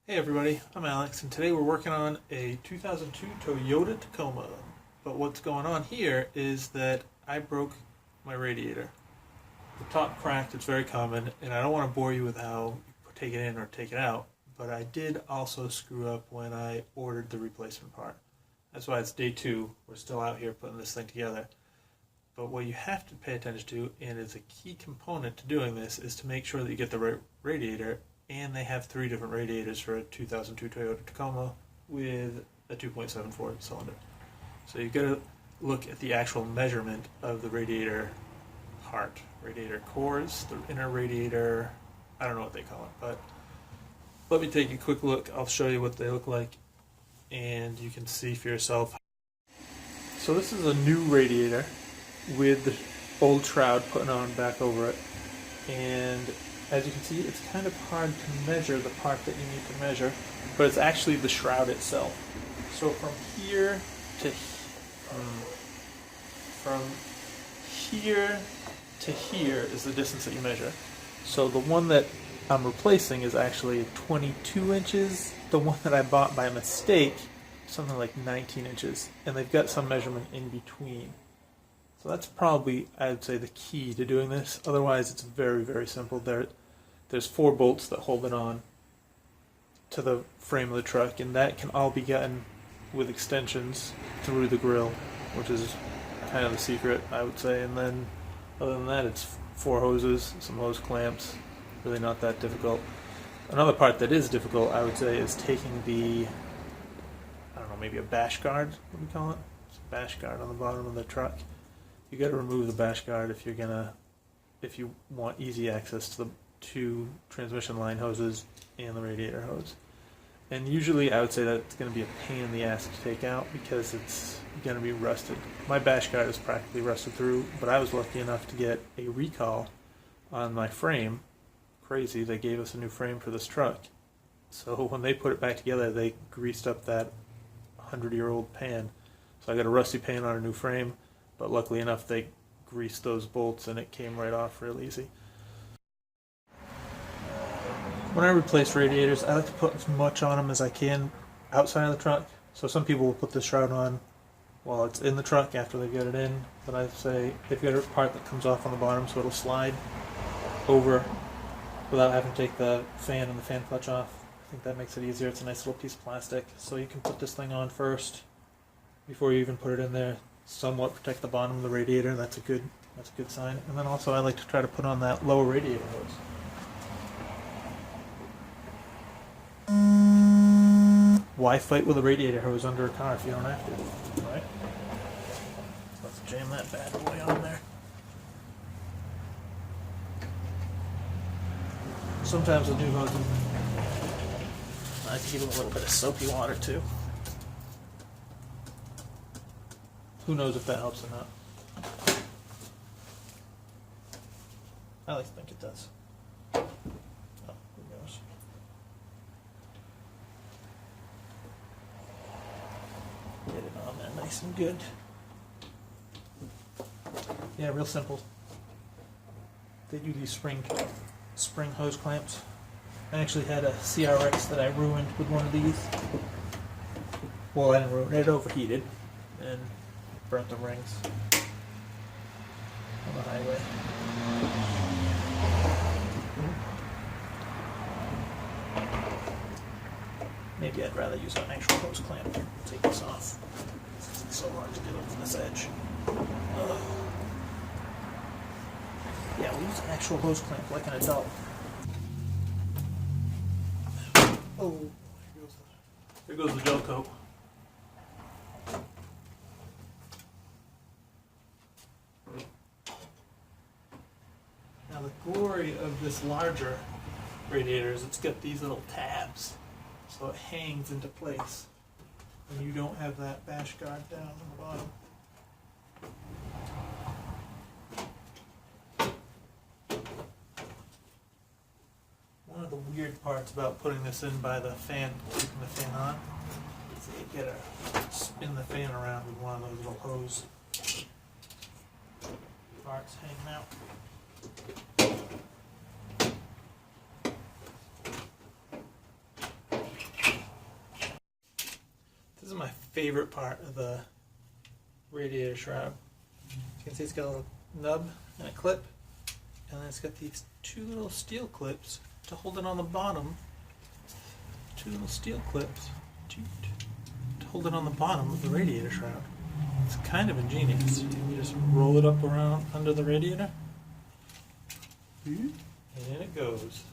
Hey everybody, I'm Alex, and today we're working on a 2002 Toyota Tacoma. But what's going on here is that I broke my radiator. The top cracked, it's very common, and I don't want to bore you with how you take it in or take it out, but I did also screw up when I ordered the replacement part. That's why it's day 2, we're still out here putting this thing together. But what you have to pay attention to, and is a key component to doing this, is to make sure that you get the right radiator. And they have 3 different radiators for a 2002 Toyota Tacoma with a 2.74 cylinder. So you've got to look at the actual measurement of the radiator part, radiator cores, the inner radiator, I don't know what they call it, but let me take a quick look. I'll show you what they look like and you can see for yourself. So this is a new radiator with the old shroud put on back over it, and as you can see, it's kind of hard to measure the part that you need to measure, but it's actually the shroud itself. So from here to here is the distance that you measure. So the one that I'm replacing is actually 22 inches. The one that I bought by mistake, something like 19 inches, and they've got some measurement in between. So that's probably, I'd say, the key to doing this. Otherwise, it's very, very simple. There's 4 bolts that hold it on to the frame of the truck, and that can all be gotten with extensions through the grill, which is kind of the secret, I would say. And then, other than that, it's 4 hoses, some hose clamps. Really not that difficult. Another part that is difficult, I would say, is taking the, I don't know, maybe a bash guard, what do we call it? It's a bash guard on the bottom of the truck. You got to remove the bash guard if you want easy access to the 2 transmission line hoses and the radiator hose. And usually I would say that's going to be a pain in the ass to take out because it's going to be rusted. My bash guard is practically rusted through, but I was lucky enough to get a recall on my frame. Crazy, they gave us a new frame for this truck. So when they put it back together, they greased up that 100-year-old pan. So I got a rusty pan on a new frame. But luckily enough, they greased those bolts and it came right off real easy. When I replace radiators, I like to put as much on them as I can outside of the truck. So some people will put the shroud on while it's in the truck after they get it in. But I say they've got a part that comes off on the bottom so it'll slide over without having to take the fan and the fan clutch off. I think that makes it easier. It's a nice little piece of plastic. So you can put this thing on first before you even put it in there. Somewhat protect the bottom of the radiator. That's a good sign. And then also I like to try to put on that lower radiator hose. Why fight with a radiator hose under a car if you don't have to, right? Let's jam that bad boy on there. Sometimes the new hose, I like to give them a little bit of soapy water too. Who knows if that helps or not. I like to think it does. Oh, who knows. Get it on there nice and good. Yeah, real simple. They do these spring hose clamps. I actually had a CRX that I ruined with one of these. Well, I didn't ruin it, it overheated and burnt the rings on the highway. Maybe I'd rather use an actual hose clamp to take this off. It's so hard to get over this edge. Yeah, we'll use an actual hose clamp like an adult. Oh, there goes the gel coat. Now the glory of this larger radiator is it's got these little tabs, so it hangs into place, and you don't have that bash guard down on the bottom. One of the weird parts about putting this in by the fan, keeping the fan on, is that you gotta spin the fan around with one of those little hose parts hanging out. favorite part of the radiator shroud. You can see it's got a little nub and a clip, and then it's got these two little steel clips to hold it on the bottom. Two little steel clips to hold it on the bottom of the radiator shroud. It's kind of ingenious. You just roll it up around under the radiator, and in it goes.